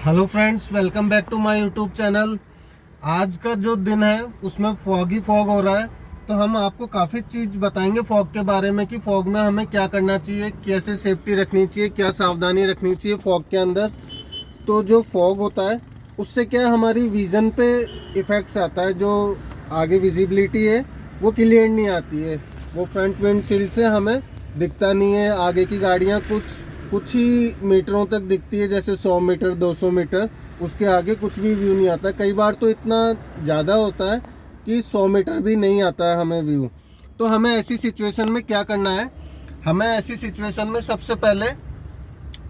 Hello friends, welcome back to my YouTube channel. आज का जो दिन है उसमें फॉग ही फॉग हो रहा है, तो हम आपको काफ़ी चीज़ बताएंगे फॉग के बारे में कि फॉग में हमें क्या करना चाहिए, कैसे सेफ्टी रखनी चाहिए, क्या सावधानी रखनी चाहिए फॉग के अंदर। तो जो फॉग होता है उससे क्या हमारी विज़न पे इफ़ेक्ट्स आता है। जो आगे विजिबिलिटी है वो क्लियर नहीं आती है, वो फ्रंट विंडशील्ड से हमें दिखता नहीं है। आगे की गाड़ियाँ कुछ ही मीटरों तक दिखती है, जैसे 100 मीटर 200 मीटर, उसके आगे कुछ भी व्यू नहीं आता। कई बार तो इतना ज़्यादा होता है कि 100 मीटर भी नहीं आता है हमें व्यू। तो हमें ऐसी सिचुएशन में क्या करना है? हमें ऐसी सिचुएशन में सबसे पहले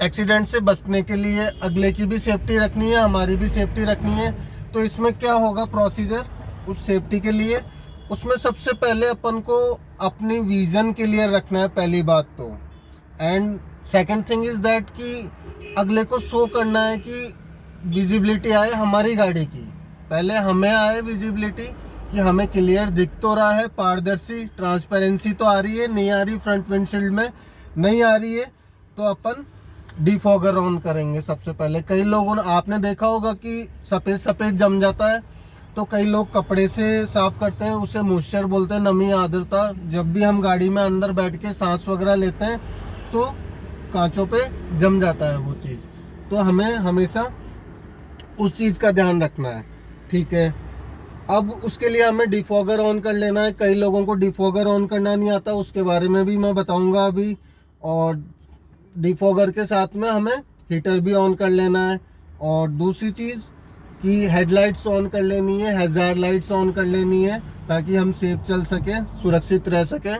एक्सीडेंट से बचने के लिए अगले की भी सेफ्टी रखनी है, हमारी भी सेफ्टी रखनी है। तो इसमें क्या होगा प्रोसीजर उस सेफ्टी के लिए? उसमें सबसे पहले अपन को अपनी विजन क्लियर रखना है, पहली बात तो। And second thing is that कि अगले को शो करना है कि विजिबिलिटी आए हमारी गाड़ी की। पहले हमें आए विजिबिलिटी कि हमें क्लियर दिख तो रहा है, पारदर्शी ट्रांसपेरेंसी तो आ रही है, नहीं आ रही फ्रंट विंडशील्ड में नहीं आ रही है, तो अपन डिफॉगर ऑन करेंगे सबसे पहले। कई लोगों ने आपने देखा होगा कि सफ़ेद सफ़ेद जम जाता है, तो कई लोग कपड़े से साफ करते हैं, उसे मॉइस्चर बोलते हैं, नमी आर्द्रता। जब भी हम गाड़ी में अंदर बैठ के सांस वगैरह लेते हैं तो कांचों पे जम जाता है वो चीज़। तो हमें हमेशा उस चीज़ का ध्यान रखना है, ठीक है। अब उसके लिए हमें डिफॉगर ऑन कर लेना है। कई लोगों को डिफॉगर ऑन करना नहीं आता, उसके बारे में भी मैं बताऊंगा अभी। और डिफॉगर के साथ में हमें हीटर भी ऑन कर लेना है। और दूसरी चीज़ कि हेडलाइट्स ऑन कर लेनी है, हैजार्ड लाइट्स ऑन कर लेनी है, ताकि हम सेफ चल सकें, सुरक्षित रह सकें।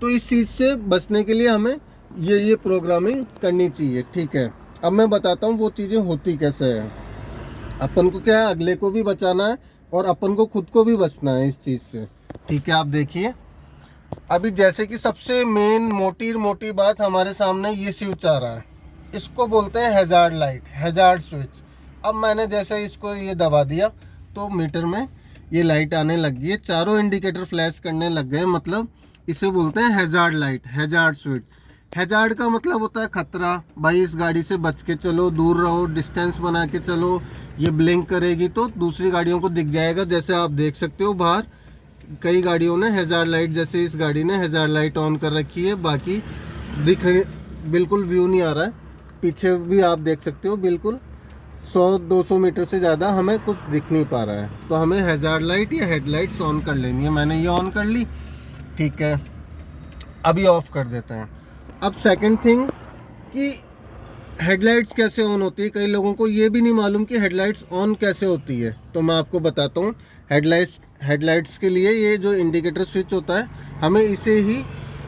तो इस चीज़ से बचने के लिए हमें ये प्रोग्रामिंग करनी चाहिए, ठीक है। अब मैं बताता हूँ वो चीज़ें होती कैसे हैं। अपन को क्या है, अगले को भी बचाना है और अपन को खुद को भी बचना है इस चीज़ से, ठीक है। आप देखिए, अभी जैसे कि सबसे मेन मोटी मोटी बात हमारे सामने ये स्विच आ रहा है, इसको बोलते हैं हैजार्ड लाइट, हैजार्ड स्विच। अब मैंने जैसे इसको ये दबा दिया तो मीटर में ये लाइट आने लग गई है, चारों इंडिकेटर फ्लैश करने लग गए, मतलब इसे बोलते हैं hazard light, hazard switch. Hazard का मतलब होता है खतरा। भाई इस गाड़ी से बच के चलो, दूर रहो, डिस्टेंस बना के चलो। ये ब्लिंक करेगी तो दूसरी गाड़ियों को दिख जाएगा। जैसे आप देख सकते हो बाहर कई गाड़ियों ने हैजार्ड लाइट, जैसे इस गाड़ी ने हैजार्ड लाइट ऑन कर रखी है, बाकी दिख बिल्कुल व्यू नहीं आ रहा है। पीछे भी आप देख सकते हो, बिल्कुल 100-200 मीटर से ज़्यादा हमें कुछ दिख नहीं पा रहा है। तो हमें हैजार्ड लाइट या हेडलाइट्स ऑन कर लेनी है। मैंने ये ऑन कर ली, ठीक है। अभी ऑफ कर देते हैं। अब सेकंड थिंग कि हेडलाइट्स कैसे ऑन होती है। कई लोगों को ये भी नहीं मालूम कि हेडलाइट्स ऑन कैसे होती है, तो मैं आपको बताता हूँ। हेडलाइट्स के लिए ये जो इंडिकेटर स्विच होता है, हमें इसे ही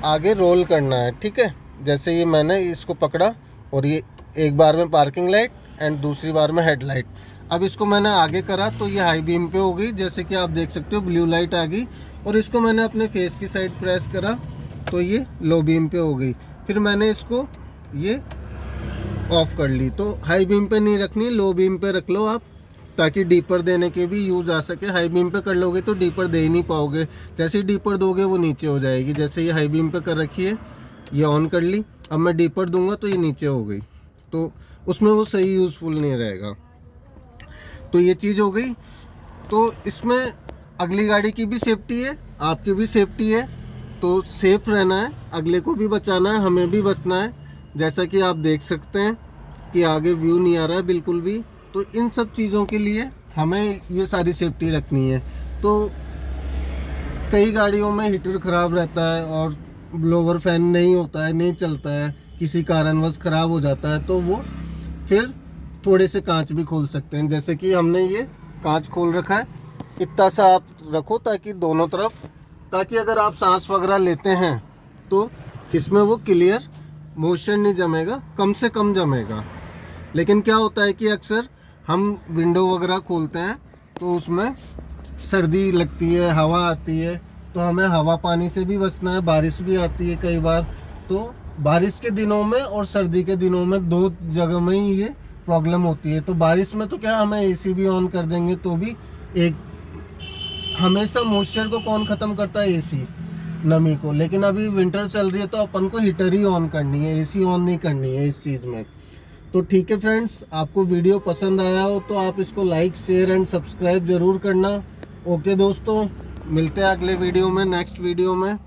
आगे रोल करना है, ठीक है। जैसे ये मैंने इसको पकड़ा और ये एक बार में पार्किंग लाइट एंड दूसरी बार में हेडलाइट। अब इसको मैंने आगे करा तो ये हाई बीम पे हो गई, जैसे कि आप देख सकते हो ब्लू लाइट आ गई। और इसको मैंने अपने फेस की साइड प्रेस करा तो ये लो बीम पे हो गई। फिर मैंने इसको ये ऑफ कर ली। तो हाई बीम पे नहीं रखनी, लो बीम पे रख लो आप, ताकि डीपर देने के भी यूज़ आ सके। हाई बीम पे कर लोगे तो डीपर दे ही नहीं पाओगे, जैसे ही डीपर दोगे वो नीचे हो जाएगी। जैसे ये हाई बीम पे कर रखी है, ये ऑन कर ली, अब मैं डीपर दूंगा तो ये नीचे हो गई, तो उसमें वो सही यूज़फुल नहीं रहेगा। तो ये चीज़ हो गई। तो इसमें अगली गाड़ी की भी सेफ्टी है, आपकी भी सेफ्टी है। तो सेफ रहना है, अगले को भी बचाना है, हमें भी बचना है। जैसा कि आप देख सकते हैं कि आगे व्यू नहीं आ रहा है बिल्कुल भी। तो इन सब चीज़ों के लिए हमें ये सारी सेफ्टी रखनी है। तो कई गाड़ियों में हीटर ख़राब रहता है और ब्लोवर फैन नहीं होता है, नहीं चलता है, किसी कारणवश ख़राब हो जाता है, तो वो फिर थोड़े से कांच भी खोल सकते हैं। जैसे कि हमने ये कांच खोल रखा है, इतना सा आप रखो ताकि दोनों तरफ, ताकि अगर आप सांस वगैरह लेते हैं तो इसमें वो क्लियर मोशन नहीं जमेगा, कम से कम जमेगा। लेकिन क्या होता है कि अक्सर हम विंडो वगैरह खोलते हैं तो उसमें सर्दी लगती है, हवा आती है, तो हमें हवा पानी से भी बचना है। बारिश भी आती है कई बार, तो बारिश के दिनों में और सर्दी के दिनों में दो जगह में ही ये प्रॉब्लम होती है। तो बारिश में तो क्या हमें एसी भी ऑन कर देंगे तो भी एक, हमेशा मॉइस्चर को कौन ख़त्म करता है? एसी, नमी को। लेकिन अभी विंटर चल रही है तो अपन को हीटर ही ऑन करनी है, एसी ऑन नहीं करनी है इस चीज़ में। तो ठीक है फ्रेंड्स, आपको वीडियो पसंद आया हो तो आप इसको लाइक शेयर एंड सब्सक्राइब जरूर करना। ओके दोस्तों, मिलते हैं अगले वीडियो में, नेक्स्ट वीडियो में।